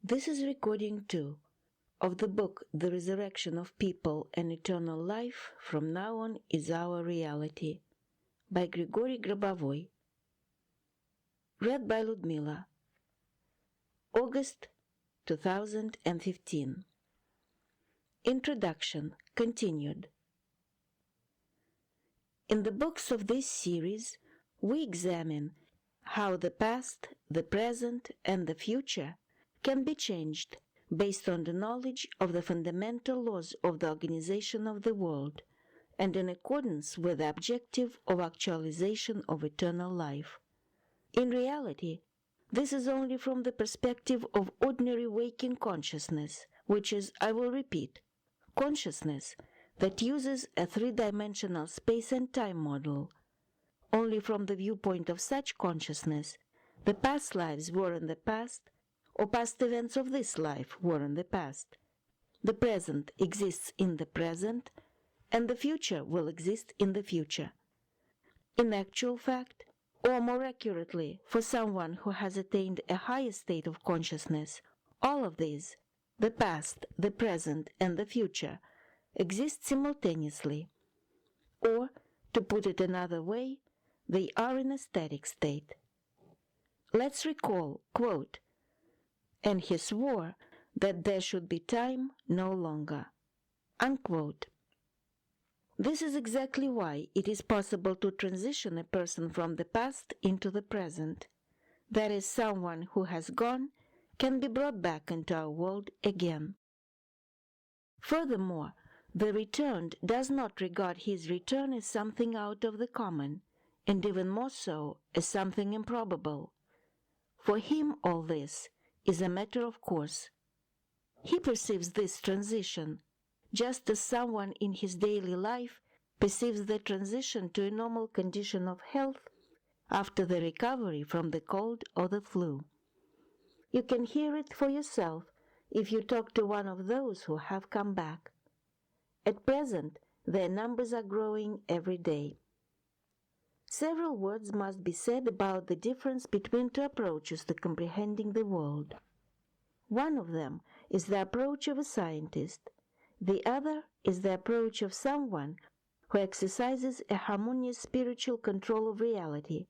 This is recording 2 of the book The Resurrection of People and Eternal Life From Now On Is Our Reality by Grigori Grabovoi. Read by Ludmila. August 2015. Introduction continued. In the books of this series, we examine how the past, the present, and the future can be changed based on the knowledge of the fundamental laws of the organization of the world and in accordance with the objective of actualization of eternal life. In reality, this is only from the perspective of ordinary waking consciousness, which is, I will repeat, consciousness that uses a three-dimensional space and time model. Only from the viewpoint of such consciousness, the past lives were in the past, or past events of this life were in the past. The present exists in the present, and the future will exist in the future. In actual fact, or more accurately, for someone who has attained a higher state of consciousness, all of these, the past, the present, and the future, exist simultaneously. Or, to put it another way, they are in a static state. Let's recall, quote, "And he swore that there should be time no longer," unquote. This is exactly why it is possible to transition a person from the past into the present. That is, someone who has gone can be brought back into our world again. Furthermore, the returned does not regard his return as something out of the common, and even more so as something improbable. For him all this is a matter of course. He perceives this transition, just as someone in his daily life perceives the transition to a normal condition of health after the recovery from the cold or the flu. You can hear it for yourself if you talk to one of those who have come back. At present, their numbers are growing every day. Several words must be said about the difference between two approaches to comprehending the world. One of them is the approach of a scientist. The other is the approach of someone who exercises a harmonious spiritual control of reality,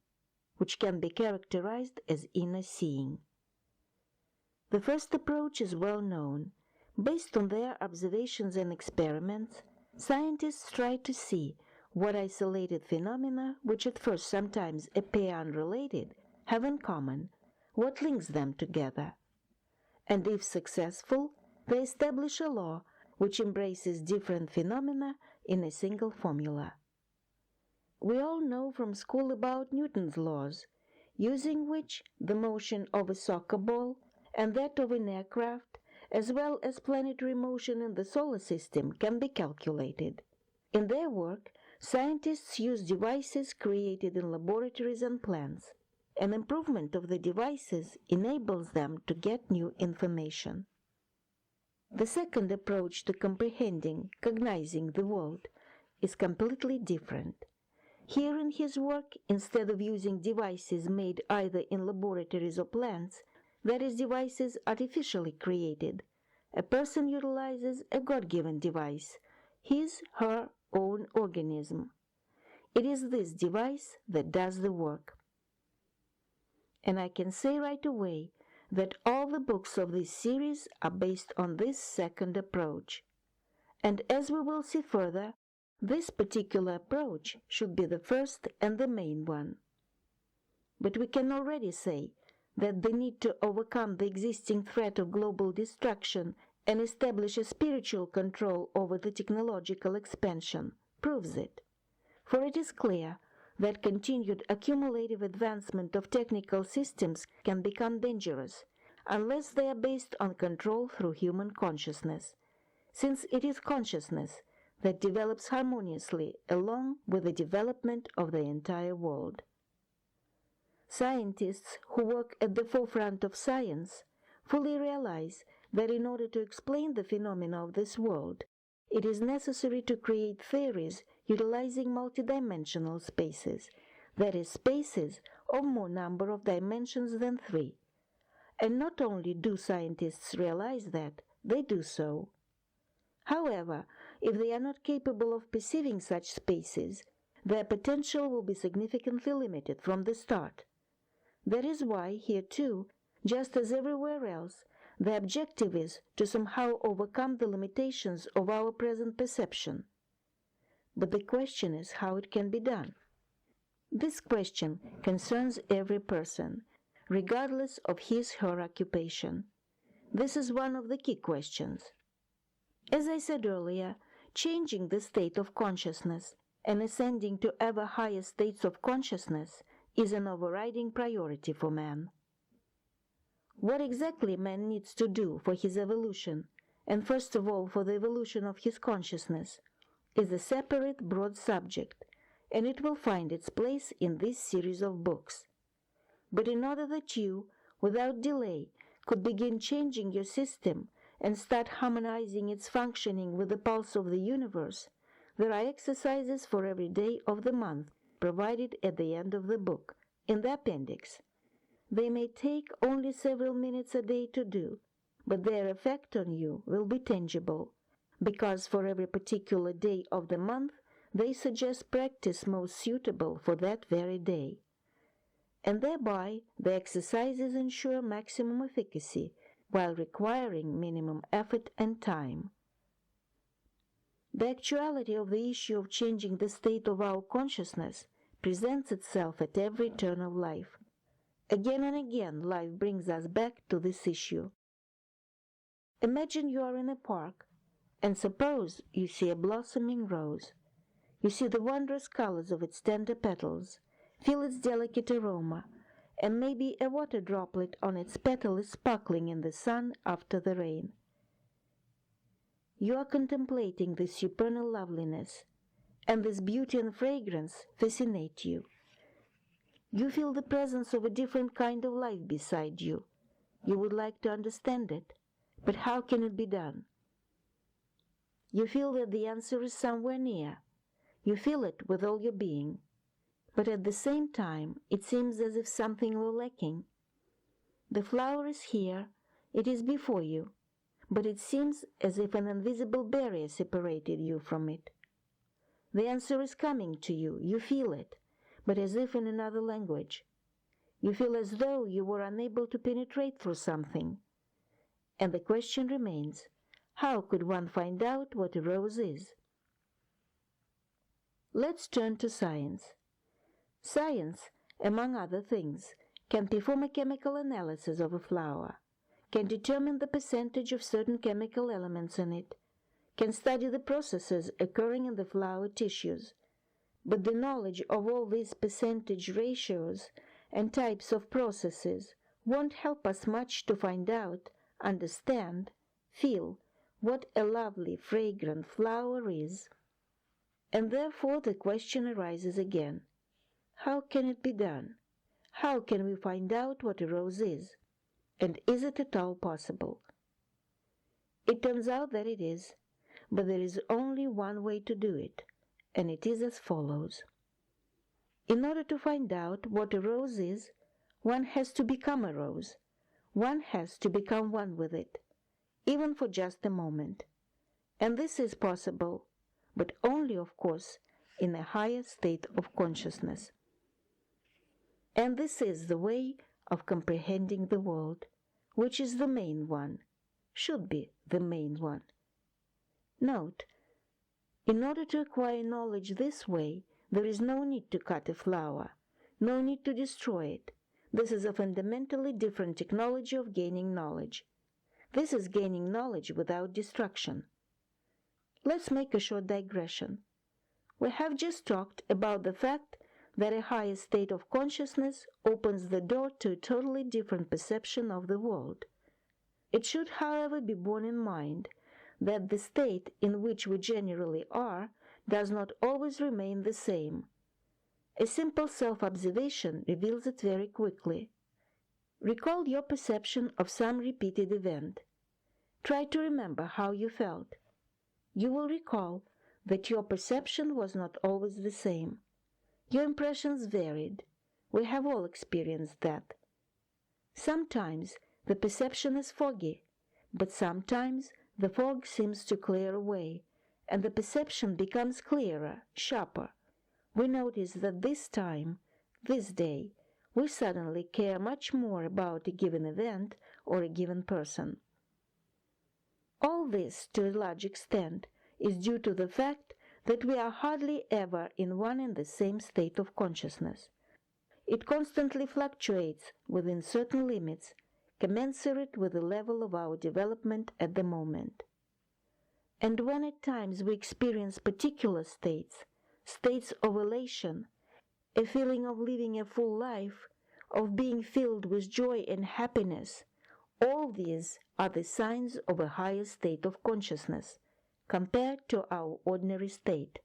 which can be characterized as inner seeing. The first approach is well known. Based on their observations and experiments, scientists try to see what isolated phenomena, which at first sometimes appear unrelated, have in common, what links them together. And if successful, they establish a law which embraces different phenomena in a single formula. We all know from school about Newton's laws, using which the motion of a soccer ball and that of an aircraft, as well as planetary motion in the solar system, can be calculated. In their work, scientists use devices created in laboratories and plants. An improvement of the devices enables them to get new information. The second approach to comprehending, cognizing the world is completely different. Here in his work, instead of using devices made either in laboratories or plants, that is, devices artificially created, a person utilizes a God-given device, his, her own organism. It is this device that does the work. And I can say right away that all the books of this series are based on this second approach. And as we will see further, this particular approach should be the first and the main one. But we can already say that the need to overcome the existing threat of global destruction and establish a spiritual control over the technological expansion proves it. For it is clear that continued accumulative advancement of technical systems can become dangerous unless they are based on control through human consciousness, since it is consciousness that develops harmoniously along with the development of the entire world. Scientists who work at the forefront of science fully realize that in order to explain the phenomena of this world, it is necessary to create theories utilizing multidimensional spaces, that is, spaces of more number of dimensions than 3, And not only do scientists realize that, they do so. However, if they are not capable of perceiving such spaces, their potential will be significantly limited from the start. That is why, here too, just as everywhere else, the objective is to somehow overcome the limitations of our present perception. But the question is how it can be done. This question concerns every person, regardless of his/her occupation. This is one of the key questions. As I said earlier, changing the state of consciousness and ascending to ever higher states of consciousness is an overriding priority for man. What exactly man needs to do for his evolution, and first of all for the evolution of his consciousness, is a separate broad subject, and it will find its place in this series of books. But in order that you, without delay, could begin changing your system and start harmonizing its functioning with the pulse of the universe, there are exercises for every day of the month provided at the end of the book, in the appendix. They may take only several minutes a day to do, but their effect on you will be tangible, because for every particular day of the month they suggest practice most suitable for that very day. And thereby the exercises ensure maximum efficacy while requiring minimum effort and time. The actuality of the issue of changing the state of our consciousness presents itself at every turn of life. Again and again life brings us back to this issue. Imagine you are in a park, and suppose you see a blossoming rose. You see the wondrous colors of its tender petals, feel its delicate aroma, and maybe a water droplet on its petal is sparkling in the sun after the rain. You are contemplating this supernal loveliness, and this beauty and fragrance fascinate you. You feel the presence of a different kind of life beside you. You would like to understand it, but how can it be done? You feel that the answer is somewhere near. You feel it with all your being, but at the same time it seems as if something were lacking. The flower is here, it is before you, but it seems as if an invisible barrier separated you from it. The answer is coming to you, you feel it, but as if in another language. You feel as though you were unable to penetrate through something. And the question remains, how could one find out what a rose is? Let's turn to science. Science, among other things, can perform a chemical analysis of a flower, can determine the percentage of certain chemical elements in it, can study the processes occurring in the flower tissues, but the knowledge of all these percentage ratios and types of processes won't help us much to find out, understand, feel what a lovely, fragrant flower is. And therefore the question arises again, how can it be done? How can we find out what a rose is? And is it at all possible? It turns out that it is, but there is only one way to do it, and it is as follows. In order to find out what a rose is, one has to become a rose. One has to become one with it, even for just a moment. And this is possible, but only, of course, in a higher state of consciousness. And this is the way of comprehending the world, which is the main one, should be the main one. Note, in order to acquire knowledge this way, there is no need to cut a flower, no need to destroy it. This is a fundamentally different technology of gaining knowledge. This is gaining knowledge without destruction. Let's make a short digression. We have just talked about the fact that a higher state of consciousness opens the door to a totally different perception of the world. It should, however, be borne in mind that the state in which we generally are does not always remain the same. A simple self-observation reveals it very quickly. Recall your perception of some repeated event. Try to remember how you felt. You will recall that your perception was not always the same. Your impressions varied. We have all experienced that. Sometimes The perception is foggy, but sometimes the fog seems to clear away, and the perception becomes clearer, sharper. We notice that this time, this day, we suddenly care much more about a given event or a given person. All this, to a large extent, is due to the fact that we are hardly ever in one and the same state of consciousness. It constantly fluctuates within certain limits, commensurate with the level of our development at the moment. And when at times we experience particular states, states of elation, a feeling of living a full life, of being filled with joy and happiness, all these are the signs of a higher state of consciousness compared to our ordinary state.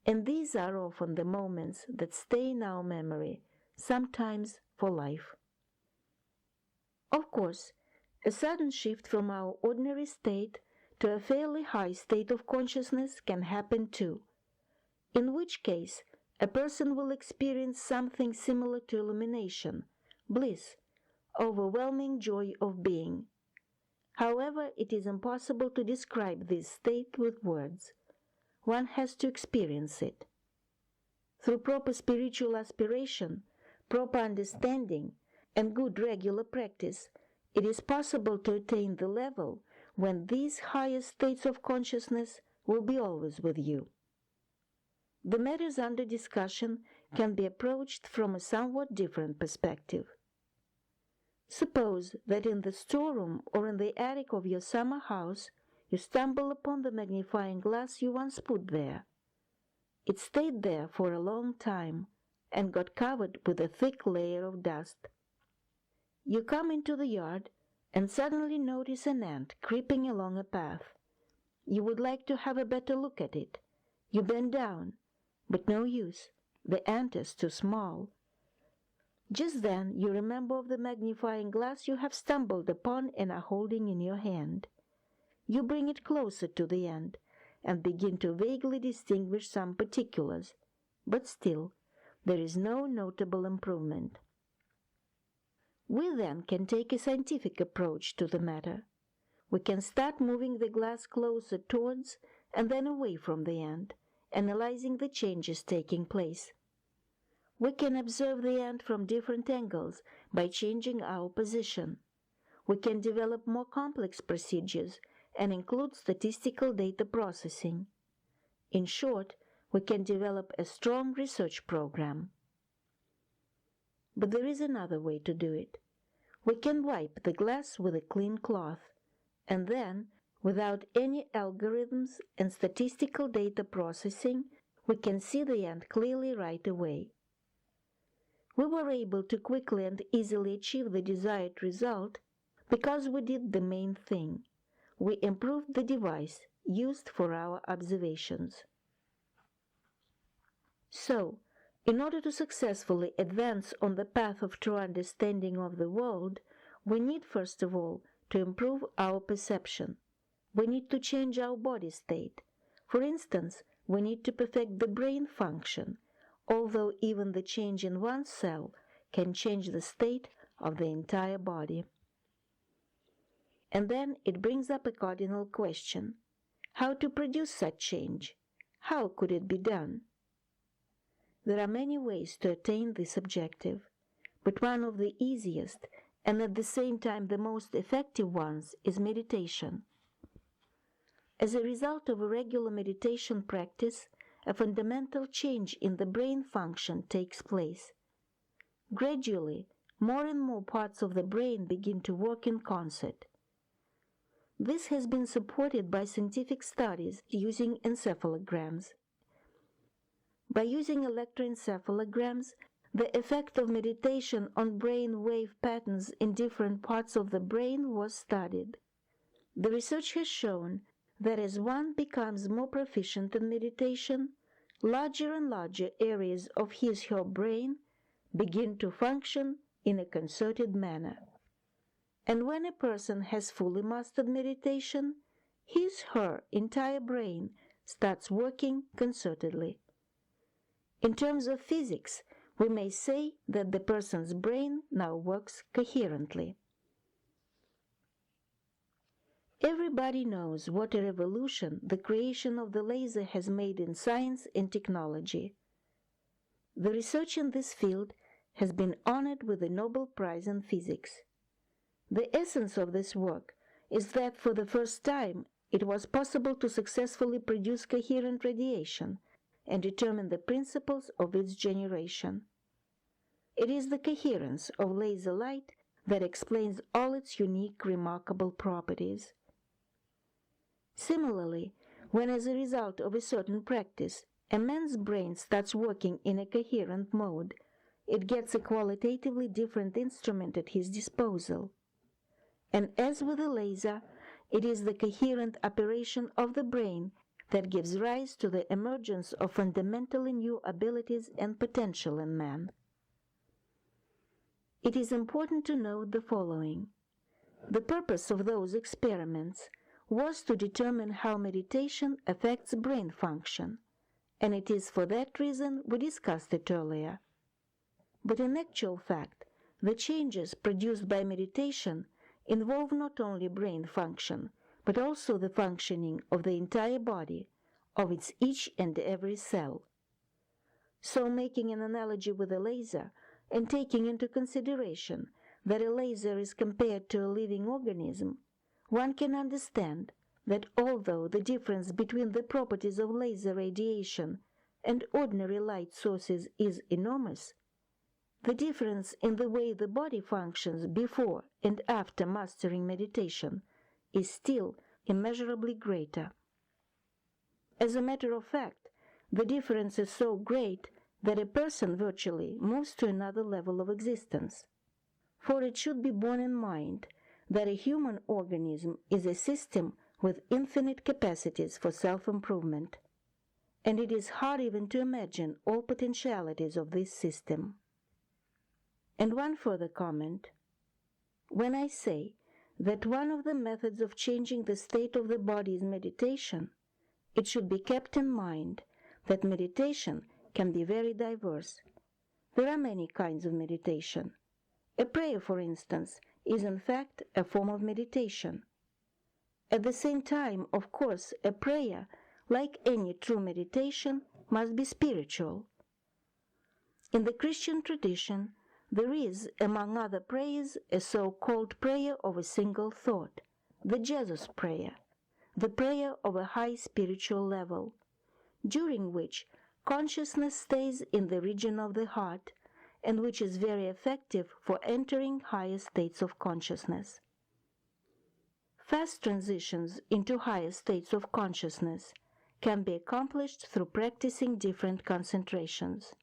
And these are often the moments that stay in our memory, sometimes for life. Of course, a sudden shift from our ordinary state to a fairly high state of consciousness can happen too, in which case a person will experience something similar to illumination, bliss, overwhelming joy of being. However, it is impossible to describe this state with words. One has to experience it. Through proper spiritual aspiration, proper understanding, and good regular practice, it is possible to attain the level when these higher states of consciousness will be always with you. The matters under discussion can be approached from a somewhat different perspective. Suppose that in the storeroom or in the attic of your summer house you stumble upon the magnifying glass you once put there. It stayed there for a long time and got covered with a thick layer of dust. You come into the yard and suddenly notice an ant creeping along a path. You would like to have a better look at it. You bend down, but no use. The ant is too small. Just then you remember of the magnifying glass you have stumbled upon and are holding in your hand. You bring it closer to the ant and begin to vaguely distinguish some particulars, but still there is no notable improvement. We then can take a scientific approach to the matter. We can start moving the glass closer towards and then away from the ant, analyzing the changes taking place. We can observe the ant from different angles by changing our position. We can develop more complex procedures and include statistical data processing. In short, we can develop a strong research program. But there is another way to do it. We can wipe the glass with a clean cloth, and then, without any algorithms and statistical data processing, we can see the ant clearly right away. We were able to quickly and easily achieve the desired result because we did the main thing. We improved the device used for our observations. So, in order to successfully advance on the path of true understanding of the world, we need first of all to improve our perception. We need to change our body state. For instance, we need to perfect the brain function, although even the change in one cell can change the state of the entire body. And then it brings up a cardinal question: how to produce such change? How could it be done? There are many ways to attain this objective, but one of the easiest and at the same time the most effective ones is meditation. As a result of a regular meditation practice, a fundamental change in the brain function takes place. Gradually, more and more parts of the brain begin to work in concert. This has been supported by scientific studies using encephalograms. By using electroencephalograms, the effect of meditation on brain wave patterns in different parts of the brain was studied. The research has shown that as one becomes more proficient in meditation, larger and larger areas of his/her brain begin to function in a concerted manner. And when a person has fully mastered meditation, his/her entire brain starts working concertedly. In terms of physics, we may say that the person's brain now works coherently. Everybody knows what a revolution the creation of the laser has made in science and technology. The research in this field has been honored with the Nobel Prize in Physics. The essence of this work is that for the first time it was possible to successfully produce coherent radiation and determine the principles of its generation. It is the coherence of laser light that explains all its unique, remarkable properties. Similarly, when as a result of a certain practice, a man's brain starts working in a coherent mode, it gets a qualitatively different instrument at his disposal. And as with a laser, it is the coherent operation of the brain that gives rise to the emergence of fundamentally new abilities and potential in man. It is important to note the following. The purpose of those experiments was to determine how meditation affects brain function, and it is for that reason we discussed it earlier. But in actual fact, the changes produced by meditation involve not only brain function, but also the functioning of the entire body, of its each and every cell. So, making an analogy with a laser, and taking into consideration that a laser is compared to a living organism, one can understand that although the difference between the properties of laser radiation and ordinary light sources is enormous, the difference in the way the body functions before and after mastering meditation is still immeasurably greater. As a matter of fact, the difference is so great that a person virtually moves to another level of existence. For it should be borne in mind that a human organism is a system with infinite capacities for self-improvement, and it is hard even to imagine all potentialities of this system. And one further comment. When I say that one of the methods of changing the state of the body is meditation, it should be kept in mind that meditation can be very diverse. There are many kinds of meditation. A prayer, for instance, is in fact a form of meditation. At the same time, of course, a prayer, like any true meditation, must be spiritual. In the Christian tradition, there is, among other prayers, a so-called prayer of a single thought, the Jesus prayer, the prayer of a high spiritual level, during which consciousness stays in the region of the heart, and which is very effective for entering higher states of consciousness. Fast transitions into higher states of consciousness can be accomplished through practicing different concentrations.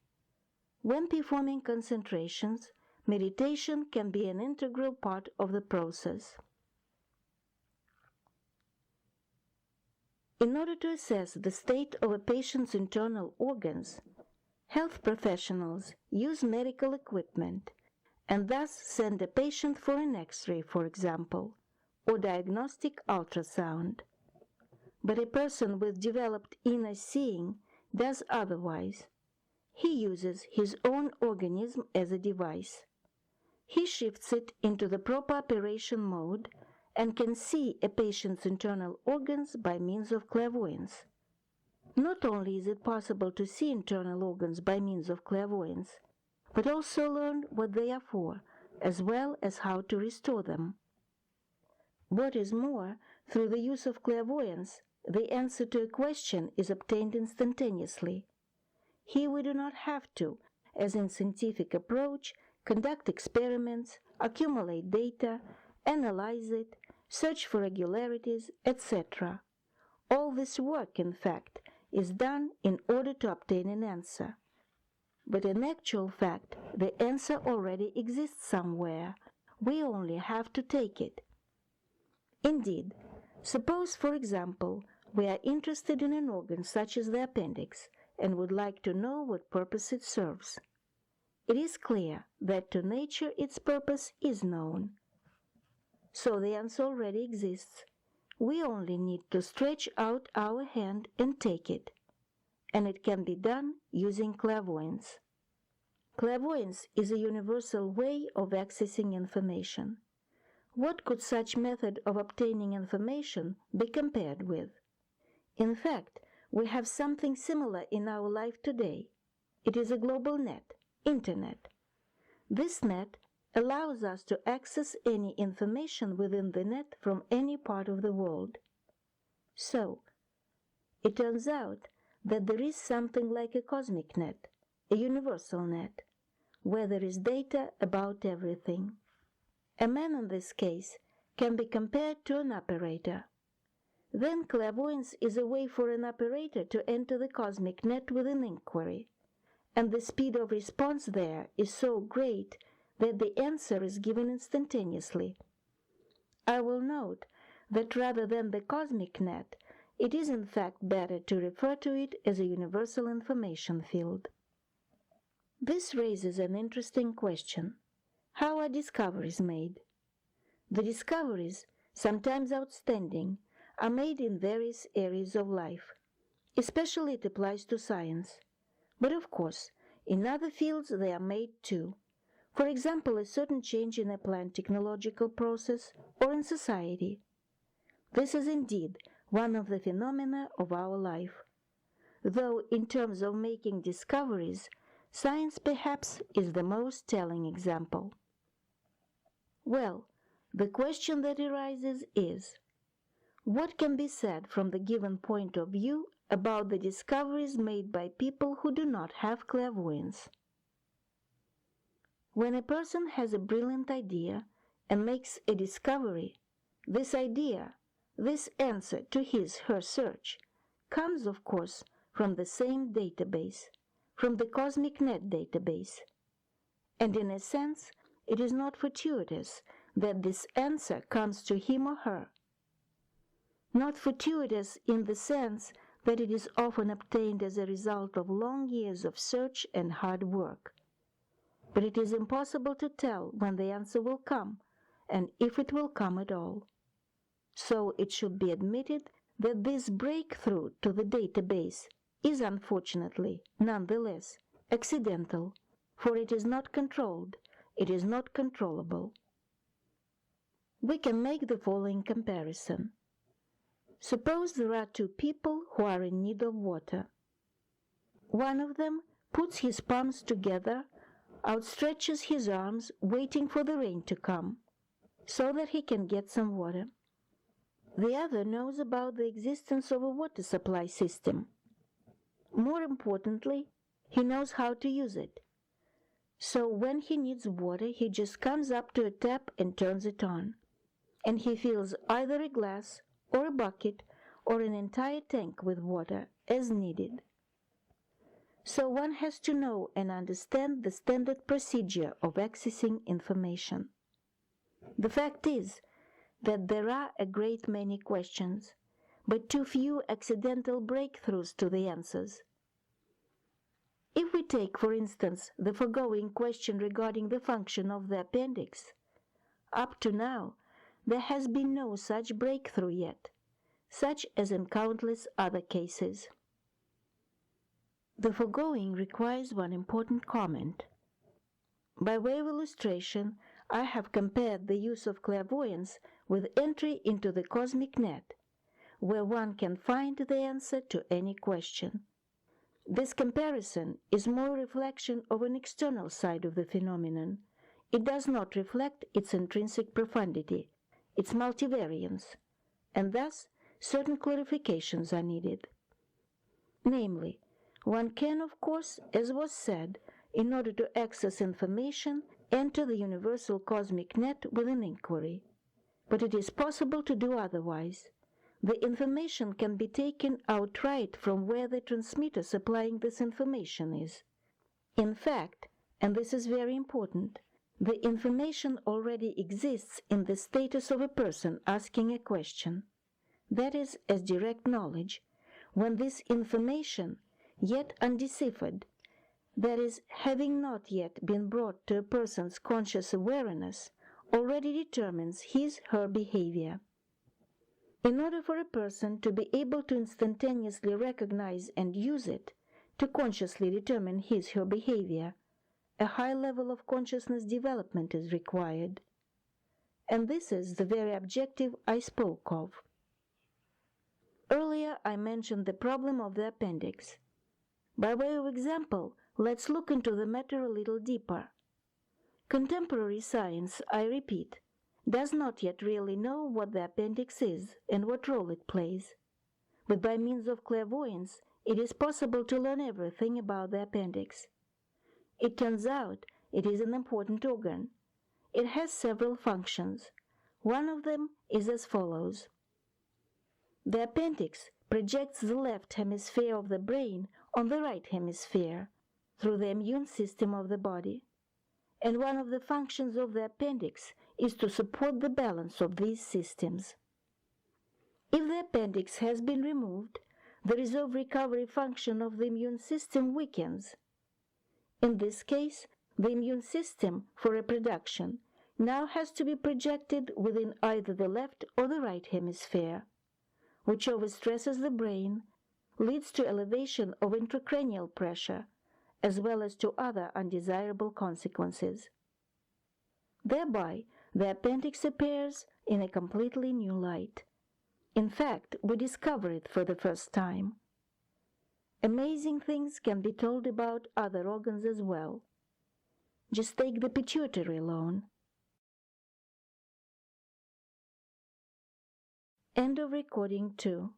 When performing concentrations, meditation can be an integral part of the process. In order to assess the state of a patient's internal organs, health professionals use medical equipment and thus send a patient for an X-ray, for example, or diagnostic ultrasound. But a person with developed inner seeing does otherwise. He uses his own organism as a device. He shifts it into the proper operation mode and can see a patient's internal organs by means of clairvoyance. Not only is it possible to see internal organs by means of clairvoyance, but also learn what they are for, as well as how to restore them. What is more, through the use of clairvoyance, the answer to a question is obtained instantaneously. Here we do not have to, as in scientific approach, conduct experiments, accumulate data, analyze it, search for regularities, etc. All this work, in fact, is done in order to obtain an answer. But in actual fact, the answer already exists somewhere. We only have to take it. Indeed, suppose, for example, we are interested in an organ such as the appendix and would like to know what purpose it serves. It is clear that to nature its purpose is known. So the answer already exists. We only need to stretch out our hand and take it. And it can be done using clairvoyance. Clairvoyance is a universal way of accessing information. What could such method of obtaining information be compared with? In fact, we have something similar in our life today. It is a global net, Internet. This net allows us to access any information within the net from any part of the world. So, it turns out that there is something like a cosmic net, a universal net, where there is data about everything. A man in this case can be compared to an operator. Then clairvoyance is a way for an operator to enter the cosmic net with an inquiry, and the speed of response there is so great that the answer is given instantaneously. I will note that rather than the cosmic net, it is in fact better to refer to it as a universal information field. This raises an interesting question. How are discoveries made? The discoveries, sometimes outstanding, are made in various areas of life. Especially it applies to science. But of course, in other fields they are made too. For example, a certain change in a plant technological process or in society. This is indeed one of the phenomena of our life. Though in terms of making discoveries, science perhaps is the most telling example. Well, the question that arises is, what can be said from the given point of view about the discoveries made by people who do not have clairvoyance? When a person has a brilliant idea and makes a discovery, this idea, this answer to his/her search, comes of course from the same database, from the cosmic net database. And in a sense, it is not fortuitous that this answer comes to him or her. Not fortuitous in the sense that it is often obtained as a result of long years of search and hard work. But it is impossible to tell when the answer will come, and if it will come at all. So it should be admitted that this breakthrough to the database is unfortunately, nonetheless, accidental, for it is not controlled, it is not controllable. We can make the following comparison. Suppose there are two people who are in need of water. One of them puts his palms together, outstretches his arms, waiting for the rain to come, so that he can get some water. The other knows about the existence of a water supply system. More importantly, he knows how to use it. So when he needs water, he just comes up to a tap and turns it on, and he fills either a glass or a bucket or an entire tank with water as needed. So one has to know and understand the standard procedure of accessing information. The fact is that there are a great many questions, but too few accidental breakthroughs to the answers. If we take, for instance, the foregoing question regarding the function of the appendix, up to now, there has been no such breakthrough yet, such as in countless other cases. The foregoing requires one important comment. By way of illustration, I have compared the use of clairvoyance with entry into the cosmic net, where one can find the answer to any question. This comparison is more a reflection of an external side of the phenomenon. It does not reflect its intrinsic profundity, its multivariance, and thus certain clarifications are needed. Namely, one can, of course, as was said, in order to access information, enter the universal cosmic net with an inquiry. But it is possible to do otherwise. The information can be taken outright from where the transmitter supplying this information is. In fact, and this is very important, the information already exists in the status of a person asking a question. That is, as direct knowledge, when this information, yet undeciphered, that is, having not yet been brought to a person's conscious awareness, already determines his/her behavior. In order for a person to be able to instantaneously recognize and use it, to consciously determine his/her behavior, a high level of consciousness development is required. And this is the very objective I spoke of. Earlier I mentioned the problem of the appendix. By way of example, let's look into the matter a little deeper. Contemporary science, I repeat, does not yet really know what the appendix is and what role it plays. But by means of clairvoyance, it is possible to learn everything about the appendix. It turns out it is an important organ. It has several functions. One of them is as follows. The appendix projects the left hemisphere of the brain on the right hemisphere through the immune system of the body. And one of the functions of the appendix is to support the balance of these systems. If the appendix has been removed, the reserve recovery function of the immune system weakens. In this case, the immune system for reproduction now has to be projected within either the left or the right hemisphere, which overstresses the brain, leads to elevation of intracranial pressure, as well as to other undesirable consequences. Thereby, the appendix appears in a completely new light. In fact, we discover it for the first time. Amazing things can be told about other organs as well. Just take the pituitary alone. End of recording 2.